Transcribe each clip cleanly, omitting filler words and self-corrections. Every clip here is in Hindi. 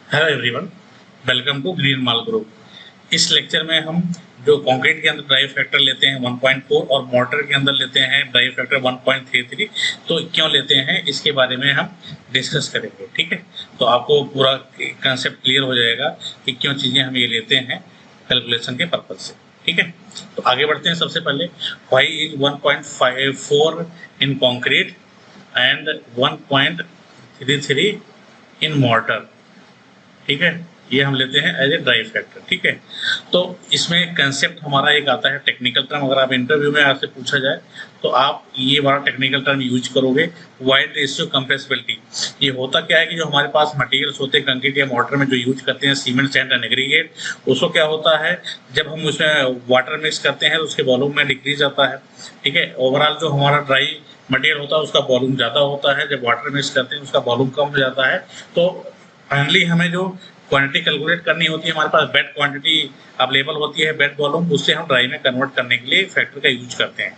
Hello everyone, welcome to Green Mall Group. इस लेक्चर में हम जो कंक्रीट के अंदर ड्राइव फैक्टर लेते हैं 1.4 और मोटर के अंदर लेते हैं ड्राइव फैक्टर 1.33, तो क्यों लेते हैं इसके बारे में हम डिस्कस करेंगे। ठीक है, तो आपको पूरा कंसेप्ट क्लियर हो जाएगा कि क्यों चीज़ें हम ये लेते हैं कैलकुलेशन के पर्पज से। ठीक है, तो आगे बढ़ते हैं। सबसे पहले why is 1.54 in concrete and 1.33 in mortar. ठीक है, ये हम लेते हैं एज ए ड्राइव फैक्टर। ठीक है, तो इसमें कंसेप्ट हमारा एक आता है टेक्निकल टर्म। अगर आप इंटरव्यू में आपसे पूछा जाए तो आप ये वाला टेक्निकल टर्म यूज करोगे, वाइड रेशियो कंप्रेसिबिलिटी। ये होता क्या है कि जो हमारे पास मटेरियल्स होते हैं कंक्रीट या मोटर में जो यूज करते हैं सीमेंट, सैंड एंड एग्रीगेट, उसको क्या होता है जब हम उसमें वाटर मिक्स करते हैं तो उसके वॉल्यूम में डिक्रीज आता है। ठीक है, ओवरऑल जो हमारा ड्राई मटेरियल होता है उसका वॉल्यूम ज़्यादा होता है, जब वाटर मिक्स करते हैं उसका वॉल्यूम कम हो जाता है। तो फाइनली हमें जो क्वांटिटी कैलकुलेट करनी होती है, हमारे पास बेड क्वांटिटी अवेलेबल होती है, बेड वॉल्यूम, उससे हम ड्राई में कन्वर्ट करने के लिए फैक्टर का यूज करते हैं।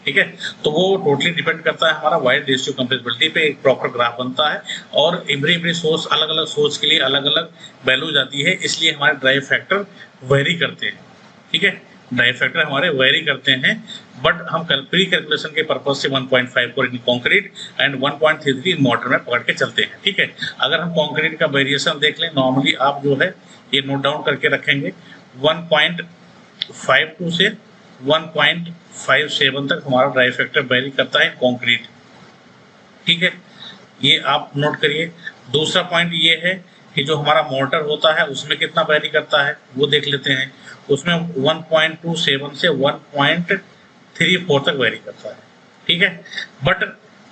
ठीक है, तो वो टोटली डिपेंड करता है हमारा वाइड रेशियो कंप्रेसिबिलिटी पे। एक प्रॉपर ग्राफ बनता है और एवरी सोर्स अलग अलग सोर्स के लिए अलग अलग वैल्यू जाती है, इसलिए हमारे ड्राइव फैक्टर वेरी करते हैं। ठीक है, ड्राइव फैक्टर हमारे वेरी करते हैं, बट हम प्री कैलकुलेशन के पर्पज से 1.54 in concrete and 1.33 in motor में पकड़ के चलते हैं। ठीक है, अगर हम कॉन्क्रीट का वेरिएशन देख लें, नॉर्मली आप जो है ये नोट डाउन करके रखेंगे 1.52 से 1.57 तक हमारा ड्राइव फैक्टर वेरी करता है कॉन्क्रीट। ठीक है, ये आप नोट करिए। दूसरा पॉइंट ये है कि जो हमारा मोटर होता है उसमें कितना वेरी करता है वो देख लेते हैं। उसमें 1.27 से 1.34 तक वेरी करता है। ठीक है, बट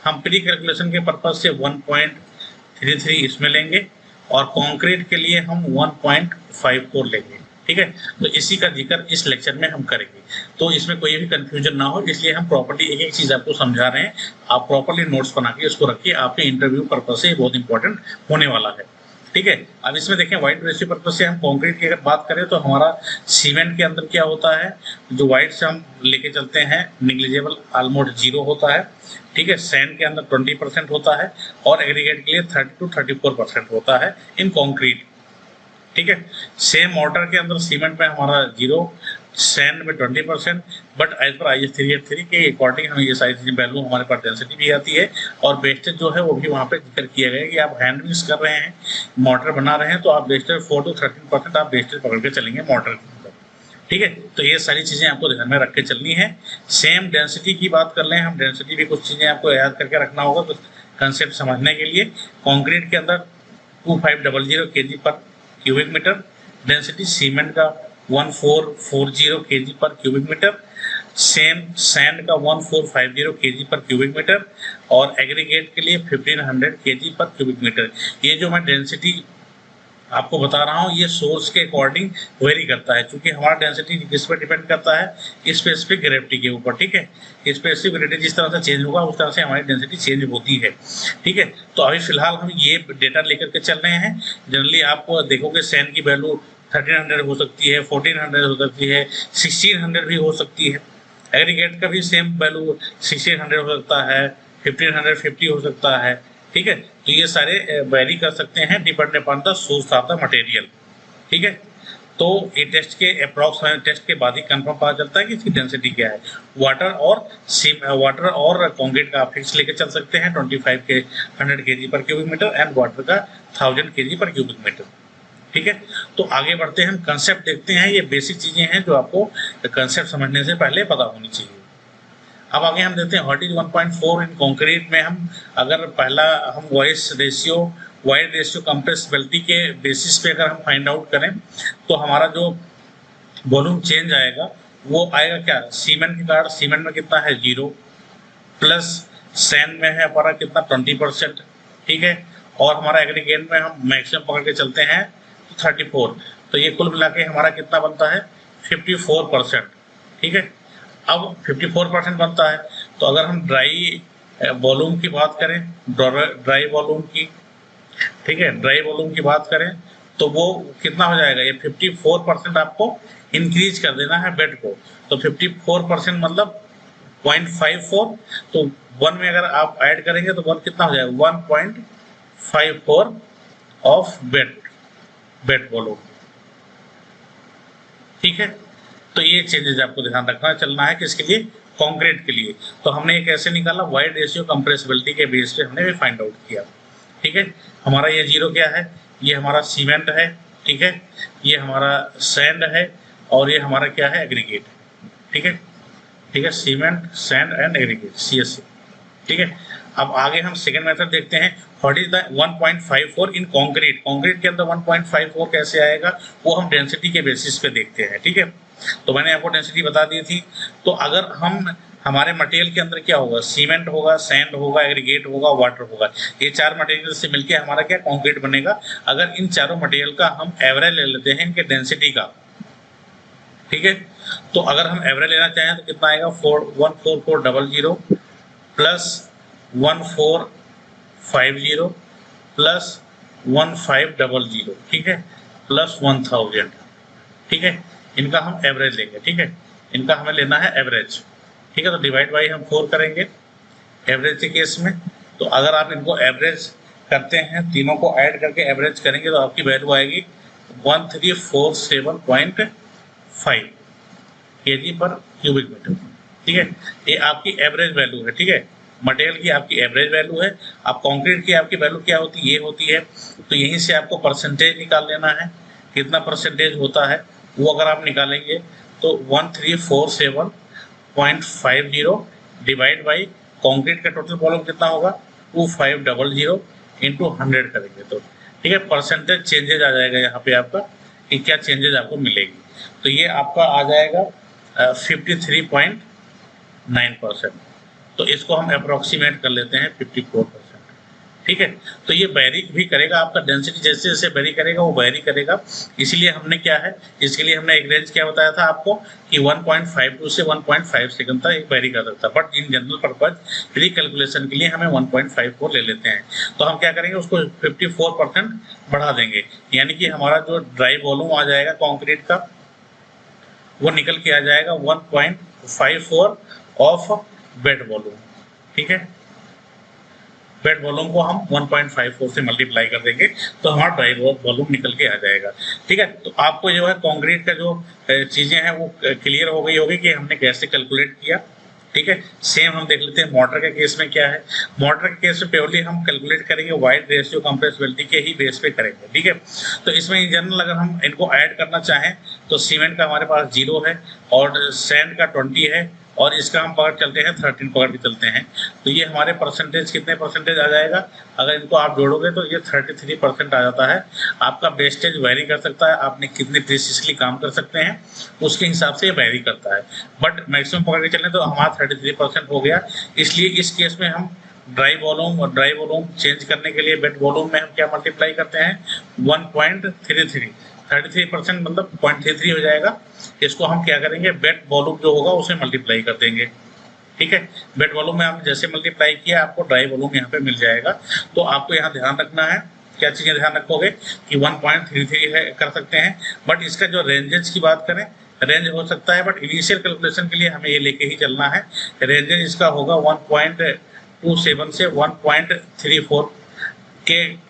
हम प्री कैलकुलेशन के पर्पज से 1.33 इसमें लेंगे और कंक्रीट के लिए हम 1.54 लेंगे। ठीक है, तो इसी का जिक्र इस लेक्चर में हम करेंगे, तो इसमें कोई भी कंफ्यूजन ना हो, इसलिए हम प्रॉपर्ली एक एक चीज आपको समझा रहे हैं। आप प्रॉपर्ली नोट्स बना के इसको रखिए, आपके इंटरव्यू पर्पज से बहुत इंपॉर्टेंट होने वाला है। ठीक है, अब इसमें देखें वाइड रेशियो पर्पज से हम कंक्रीट की अगर बात करें तो हमारा सीमेंट के अंदर क्या होता है, जो वाइड से हम लेके चलते हैं निग्लिजिबल ऑलमोस्ट जीरो होता है। ठीक है, सैंड के अंदर 20% होता है और एग्रीगेट के लिए 30 to 34% होता है इन कॉन्क्रीट। ठीक है, सेम मोटर के अंदर सीमेंट में हमारा जीरो, सैंड में 20%, बट एज पर IS 383 के अकॉर्डिंग हमें ये सारी चीजें वैल्यू हमारे पास डेंसिटी भी आती है और वेस्टेज जो है वो भी वहाँ पे जिक्र किया गया है कि आप हैंड मिक्स कर रहे हैं, मोटर बना रहे हैं, तो आप वेस्टेज 4 to 13% आप वेस्टेज पकड़ के चलेंगे मोटर के अंदर। ठीक है, तो ये सारी चीजें आपको ध्यान में रख के चलनी है। सेम डेंसिटी की बात कर लें हम, डेंसिटी भी कुछ चीजें आपको याद करके रखना होगा कुछ कंसेप्ट समझने के लिए। कॉन्क्रीट के अंदर 2500 kg पर क्यूबिक मीटर, डेंसिटी सीमेंट का 1440 kg पर क्यूबिक मीटर, सेम सैंड का 1450 kg पर क्यूबिक मीटर और एग्रीगेट के लिए 1500 kg पर क्यूबिक मीटर। ये जो मैं डेंसिटी आपको बता रहा हूँ ये सोर्स के अकॉर्डिंग वेरी करता है, क्योंकि हमारा डेंसिटी किस पर डिपेंड करता है, स्पेसिफिक ग्रेविटी के ऊपर। ठीक है, स्पेसिफिक ग्रेविटी जिस तरह से चेंज होगा उस तरह से हमारी डेंसिटी चेंज होती है। ठीक है, तो अभी फिलहाल हम ये डेटा लेकर के चल रहे हैं। जनरली आपको देखोगे सैंड की वैल्यू 1300 हो सकती है, 1400 हो सकती है, 1600 भी हो सकती है। एग्रीगेट का भी सेम वैल्यू 1600 हो सकता है, 1550 हो सकता है। ठीक है, तो ये सारे वेरी कर सकते हैं depend upon the source of the material. ठीक है, तो ये टेस्ट के अप्रॉक्स टेस्ट के बाद ही कंफर्म पता चलता है कि इसकी डेंसिटी क्या है। वाटर और कंक्रीट का आप फिक्स लेके चल सकते हैं 25 के 100 kg पर क्यूबिक मीटर एंड वाटर का 1000 kg पर क्यूबिक मीटर। ठीक है, तो आगे बढ़ते हैं, हम कंसेप्ट देखते हैं। ये बेसिक चीजें हैं जो आपको कंसेप्ट समझने से पहले पता होनी चाहिए। अब आगे हम देखते हैं व्हाट इज 1.4 इन कंक्रीट में। हम अगर पहला हम वाइड रेशियो कंप्रेसिबिलिटी के बेसिस पे अगर हम फाइंड आउट करें तो हमारा जो वॉल्यूम चेंज आएगा वो आएगा क्या, सीमेंट के कारण सीमेंट में कितना है 0, प्लस सैंड में है हमारा कितना 20%। ठीक है, और हमारा एग्रीगेट में हम मैक्सिमम पकड़ के चलते हैं 34, तो ये कुल मिला के हमारा कितना बनता है 54%। ठीक है, अब 54% बनता है, तो अगर हम ड्राई वॉल्यूम की बात करें, ड्राई वॉल्यूम की, ठीक है, ड्राई वॉल्यूम की बात करें तो वो कितना हो जाएगा, ये 54% आपको इंक्रीज कर देना है बेड को। तो 54% मतलब 0.54, तो 1 में अगर आप ऐड करेंगे तो 1 कितना हो जाएगा 1.54 ऑफ बेड। Bed volume. ठीक है, तो ये चेंजेस आपको ध्यान रखना चलना है किसके लिए, कंक्रीट के लिए। तो हमने ये कैसे निकाला, वाइड रेशियो कंप्रेसिबिलिटी के बेस पे हमने ये फाइंड आउट किया। ठीक है, हमारा ये जीरो क्या है, ये हमारा सीमेंट है। ठीक है, ये हमारा सैंड है और ये हमारा क्या है, एग्रीगेट। ठीक है, ठीक है, cement, sand and aggregate, CSC। ठीक है, अब आगे हम सेकेंड मेथड देखते हैं, what is the 1.54 in concrete. Concrete के अंदर 1.54 कैसे आएगा, वो हम डेंसिटी के बेसिस पे देखते हैं। ठीक है, तो मैंने आपको डेंसिटी बता दी थी। तो अगर हम हमारे मटेरियल के अंदर क्या होगा, सीमेंट होगा, सैंड होगा, एग्रीगेट होगा, वाटर होगा, ये चार मटेरियल से मिलके हमारा क्या कंक्रीट बनेगा। अगर इन चारों मटेरियल का हम एवरेज ले लेते हैं इनके डेंसिटी का, ठीक है, तो अगर हम एवरेज लेना चाहें तो कितना आएगा, 14400 प्लस 1450 प्लस 1500, ठीक है, प्लस 1000। ठीक है, इनका हम एवरेज लेंगे। ठीक है, इनका हमें लेना है एवरेज। ठीक है, तो डिवाइड बाई हम 4 करेंगे एवरेज के केस में। तो अगर आप इनको एवरेज करते हैं, तीनों को ऐड करके एवरेज करेंगे तो आपकी वैल्यू आएगी 1347.5 kg पर क्यूबिक मीटर। ठीक है, ये आपकी एवरेज वैल्यू है। ठीक है, मटेरियल की आपकी एवरेज वैल्यू है। अब कंक्रीट की आपकी वैल्यू क्या होती है, ये होती है। तो यहीं से आपको परसेंटेज निकाल लेना है, कितना परसेंटेज होता है वो अगर आप निकालेंगे तो 1347.50 डिवाइड बाई कंक्रीट का टोटल वॉल्यूम कितना होगा, 2500 इंटू 100 करेंगे तो ठीक है, परसेंटेज चेंजेज आ जाएगा यहाँ पे आपका कि क्या चेंजेज आपको मिलेगी। तो ये आपका आ जाएगा 53.9%। तो इसको हम अप्रोक्सीमेट कर लेते हैं 54%। ठीक है, तो ये वेरी भी करेगा, आपका डेंसिटी जैसे जैसे वेरी करेगा वो वेरी करेगा। इसीलिए हमने क्या है, इसके लिए हमने एक रेंज क्या बताया था आपको कि 1.52 से 1.5 सेकंड तक एक वेरी कर सकता है। But in general purpose free calculation के लिए हमें 1.54 ले लेते हैं। तो हम क्या करेंगे, उसको 54% बढ़ा देंगे, यानी कि हमारा जो ड्राई वॉल्यूम आ जाएगा कॉन्क्रीट का वो निकल के आ जाएगा 1.54 ऑफ बेड वॉल्यूम। ठीक है, बेड वॉल्यूम को हम 1.54 से मल्टीप्लाई कर देंगे तो हमारा ड्राई वॉल्यूम निकल के आ जाएगा। ठीक है, तो आपको जो है कंक्रीट का जो चीज़ें हैं वो क्लियर हो गई होगी कि हमने कैसे कैलकुलेट किया। ठीक है, सेम हम देख लेते हैं मोटर के केस में क्या है। मोटर के केस में प्योरली हम कैलकुलेट करेंगे वाइड रेशियो कंप्रेसिबिलिटी के ही बेस पे करेंगे। ठीक है, तो इसमें इन जनरल अगर हम इनको ऐड करना चाहें तो सीमेंट का हमारे पास 0 है और सैंड का 20 है और इसका हम पकड़ चलते हैं 13 पकड़ भी चलते हैं। तो ये हमारे परसेंटेज कितने परसेंटेज आ जाएगा, अगर इनको आप जोड़ोगे तो ये 33% आ जाता है। आपका वेस्टेज वेरी कर सकता है, आपने कितने प्रिसिसली काम कर सकते हैं उसके हिसाब से ये वेरी करता है। बट मैक्सिमम पकड़ के चलें तो हमारा 33% हो गया। इसलिए इस केस में हम ड्राई वॉल्यूम चेंज करने के लिए बेड वॉल्यूम में हम क्या मल्टीप्लाई करते हैं 1.33, 33% मतलब 0.33 हो जाएगा। इसको हम क्या करेंगे, बेड वॉल्यूम जो होगा उसे मल्टीप्लाई कर देंगे। ठीक है, बेड वॉल्यूम में हम जैसे मल्टीप्लाई किया आपको ड्राई वॉल्यूम यहाँ पे मिल जाएगा। तो आपको यहाँ ध्यान रखना है, क्या चीज़ें ध्यान रखोगे कि 1.33 है कर सकते हैं। बट इसका जो रेंजेस की बात करें, रेंज हो सकता है, बट इनिशियल कैलकुलेशन के लिए हमें ये लेके ही चलना है। रेंजेस इसका होगा 1.27 से 1.34 के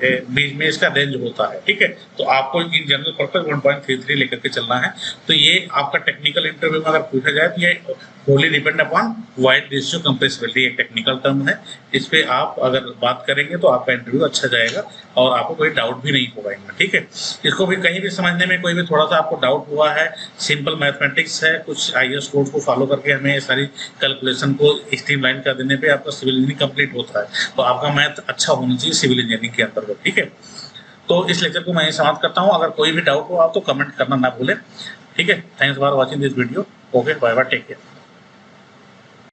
बीच में इसका रेंज होता है। ठीक है, तो आपको इन जनरल पर्पज 1.33 लेकर के चलना है। तो ये आपका टेक्निकल इंटरव्यू में अगर पूछा जाए तो ये Holi depend upon void ratio compressibility, एक टेक्निकल टर्म है। इस पे आप अगर बात करेंगे तो आपका इंटरव्यू अच्छा जाएगा और आपको कोई डाउट भी नहीं होगा इनमें। ठीक है, इसको भी कहीं भी समझने में कोई भी थोड़ा सा आपको डाउट हुआ है, सिंपल मैथमेटिक्स है, कुछ IAS कोड को फॉलो करके हमें ये सारी कैलकुलेशन को स्ट्रीमलाइन कर देने पे आपका सिविल इंजीनियरिंग कंप्लीट होता है। तो आपका मैथ अच्छा होना चाहिए सिविल इंजीनियरिंग के अंतर्गत। ठीक है, तो इस लेक्चर को मैं यही समाप्त करता हूँ। अगर कोई भी डाउट हो आप तो कमेंट करना ना भूलें। ठीक है, thanks for watching this video. Okay, bye bye, take care.